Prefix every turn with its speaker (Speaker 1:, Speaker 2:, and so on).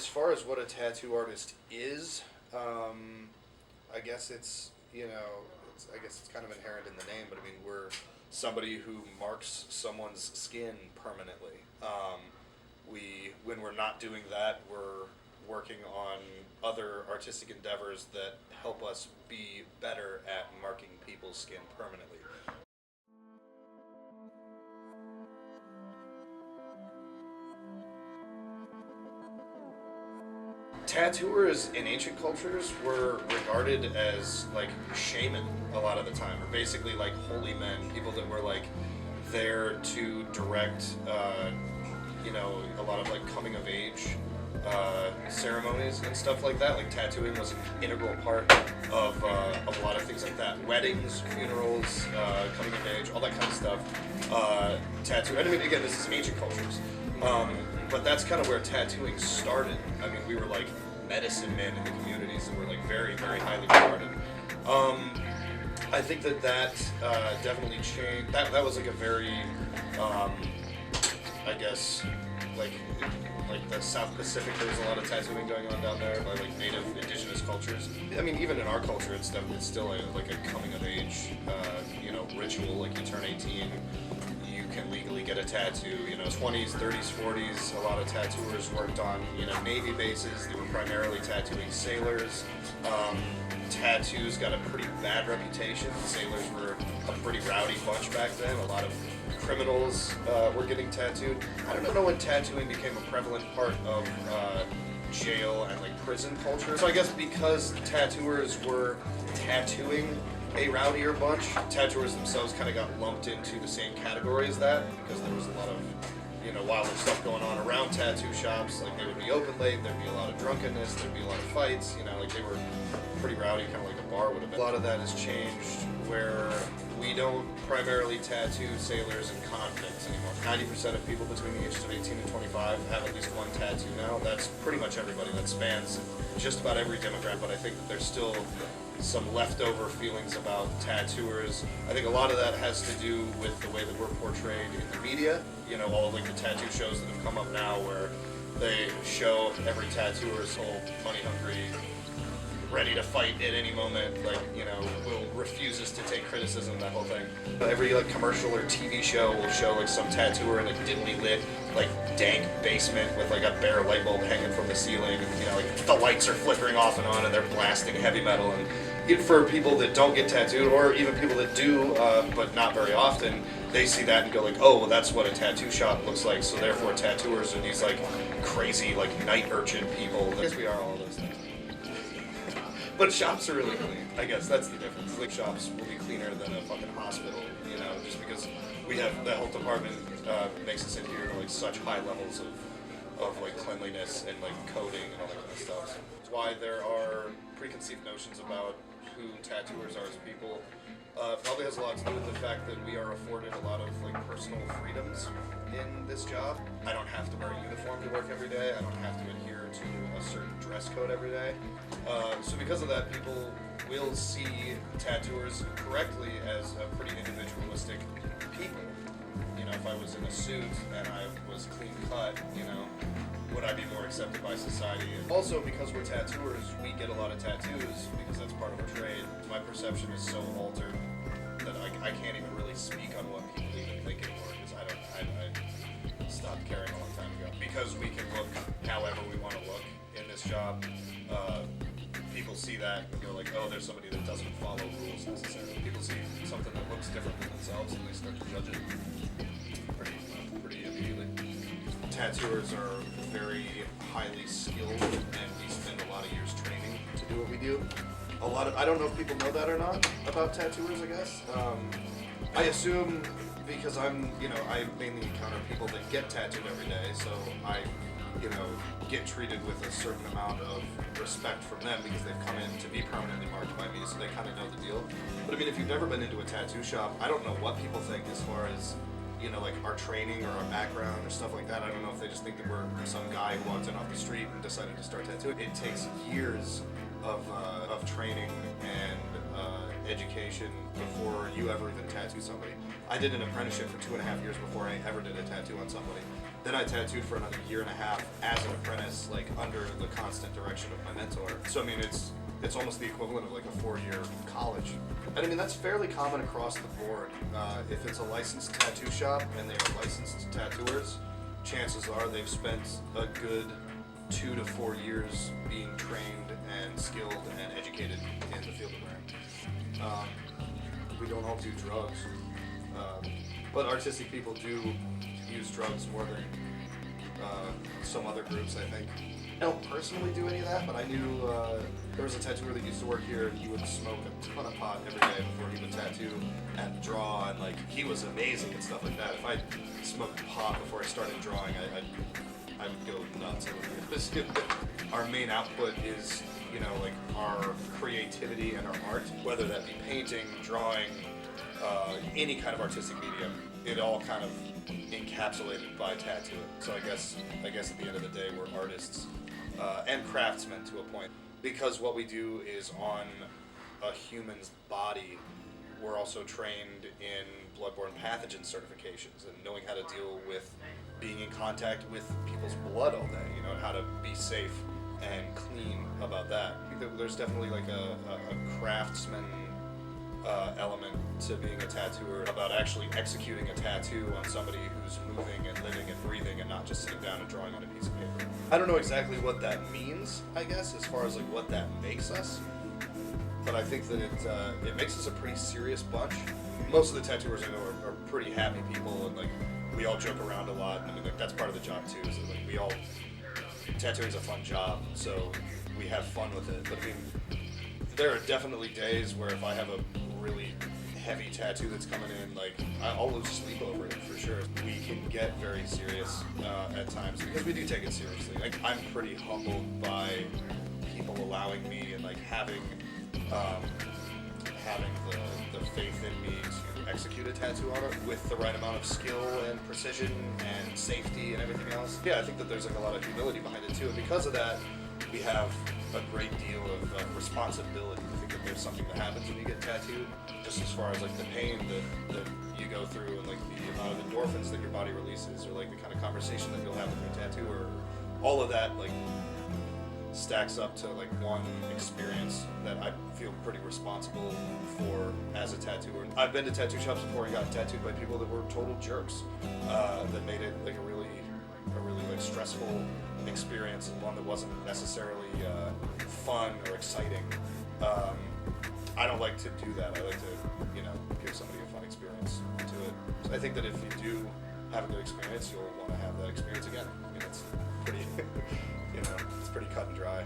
Speaker 1: as far as what a tattoo artist is, I guess it's, I guess it's kind of inherent in the name, but I mean, we're somebody who marks someone's skin permanently. When we're not doing that, we're working on other artistic endeavors that help us be better at marking people's skin permanently. Tattooers in ancient cultures were regarded as like shaman a lot of the time, or basically like holy men, people that were like there to direct, a lot of like coming of age ceremonies and stuff like that. Like tattooing was an integral part of a lot of things like that. Weddings, funerals, coming of age, all that kind of stuff. Tattoo. And I mean, again, this is ancient cultures. But that's kind of where tattooing started. I mean, we were like medicine men in the communities that were like very, very highly regarded. I think that definitely changed. That was like a very, I guess, like the South Pacific, there was a lot of tattooing going on down there by like native indigenous cultures. I mean, even in our culture, it's still like a coming of age, ritual. Like you turn 18, you can legally get a tattoo. 20s, 30s, 40s, a lot of tattooers worked on, Navy bases. They were primarily tattooing sailors. Tattoos got a pretty bad reputation. Sailors were a pretty rowdy bunch back then. A lot of criminals were getting tattooed. I don't know when tattooing became a prevalent part of jail and like prison culture. So I guess because tattooers were tattooing a rowdier bunch, tattooers themselves kind of got lumped into the same category as that, because there was a lot of wilder stuff going on around tattoo shops. Like they would be open late, there'd be a lot of drunkenness, there'd be a lot of fights, like they were pretty rowdy, kind of like a bar would have been. A lot of that has changed where we don't primarily tattoo sailors and convicts anymore. 90% of people between the ages of 18 and 25 have at least one tattoo now. That's pretty much everybody. That spans just about every demographic, but I think that there's still some leftover feelings about tattooers. I think a lot of that has to do with the way that we're portrayed in the media. All of like the tattoo shows that have come up now where they show every tattooer so money hungry, ready to fight at any moment, refuses to take criticism, that whole thing. Every like commercial or TV show will show like some tattooer in a dimly lit, like dank basement with like a bare light bulb hanging from the ceiling, and like the lights are flickering off and on and they're blasting heavy metal. And even for people that don't get tattooed, or even people that do, but not very often, they see that and go like, oh, well, that's what a tattoo shop looks like, so therefore tattooers are these like crazy like night urchin people. I guess we are all those things. But shops are really clean. I guess that's the difference. Like shops will be cleaner than a fucking hospital, just because we have the health department makes us adhere to like such high levels of like cleanliness and like coding and all that kind of stuff. It's why there are preconceived notions about who tattooers are as people. Probably has a lot to do with the fact that we are afforded a lot of like personal freedoms in this job. I don't have to wear a uniform to work every day. I don't have to adhere to a certain dress code every day. So because of that, people will see tattooers correctly as a pretty individualistic people. If I was in a suit and I was clean cut, would I be more accepted by society? And also, because we're tattooers, we get a lot of tattoos because that's part of our trade. My perception is so altered that I can't even really speak on what people even think anymore, because I stopped caring a long time ago. Because we can look however we want to look in this job, people see that and go like, oh, there's somebody that doesn't follow rules necessarily. People see something that looks different than themselves and they start to judge it pretty immediately. Tattooers are very highly skilled, and we spend a lot of years training to do what we do. I don't know if people know that or not about tattooers, I guess. I assume because I mainly encounter people that get tattooed every day, so I, get treated with a certain amount of respect from them because they've come in to be permanently marked by me, so they kind of know the deal. But I mean, if you've never been into a tattoo shop, I don't know what people think as far as like our training or our background or stuff like that. I don't know if they just think that we're some guy who walked in off the street and decided to start tattooing. It takes years of training and education before you ever even tattoo somebody. I did an apprenticeship for 2.5 years before I ever did a tattoo on somebody. Then I tattooed for another year and a half as an apprentice, like under the constant direction of my mentor. So I mean, it's almost the equivalent of like a 4-year college. And I mean, that's fairly common across the board. If it's a licensed tattoo shop and they are licensed tattooers, chances are they've spent a good 2 to 4 years being trained and skilled and educated in the field of wearing. We don't all do drugs, but artistic people do use drugs more than some other groups, I think. I don't personally do any of that, but I knew there was a tattooer that used to work here, and he would smoke a ton of pot every day before he would tattoo and draw, and like he was amazing and stuff like that. If I smoked pot before I started drawing, I would go nuts. Our main output is, you know, like our creativity and our art, whether that be painting, drawing, any kind of artistic medium. It all kind of encapsulated by tattooing. So I guess at the end of the day, we're artists and craftsmen to a point. Because what we do is on a human's body, we're also trained in bloodborne pathogen certifications and knowing how to deal with being in contact with people's blood all day, you know, and how to be safe and clean about that. I think that there's definitely like a craftsman element to being a tattooer, about actually executing a tattoo on somebody who's moving and living and breathing and not just sitting down and drawing on a piece of paper. I don't know exactly what that means, I guess, as far as like what that makes us, but I think that it makes us a pretty serious bunch. Most of the tattooers I know are pretty happy people, and like we all joke around a lot. I mean, like that's part of the job too, is that like tattooing's a fun job, so we have fun with it. But I mean, there are definitely days where if I have a really heavy tattoo that's coming in, like I'll lose sleep over it for sure. We can get very serious at times because we do take it seriously. Like I'm pretty humbled by people allowing me and like having the faith in me to execute a tattoo on it with the right amount of skill and precision and safety and everything else. Yeah, I think that there's like a lot of humility behind it too, and because of that, we have a great deal of responsibility. I think that there's something that happens when you get tattooed, just as far as like the pain that you go through and like the amount of endorphins that your body releases, or like the kind of conversation that you'll have with your tattooer. All of that like stacks up to like one experience that I feel pretty responsible for as a tattooer. I've been to tattoo shops before and gotten tattooed by people that were total jerks, that made it like a really like stressful experience, and one that wasn't necessarily fun or exciting. I don't like to do that. I like to, you know, give somebody a fun experience to it. So I think that if you do have a good experience, you'll want to have that experience again. I mean, it's pretty, you know, it's pretty cut and dry.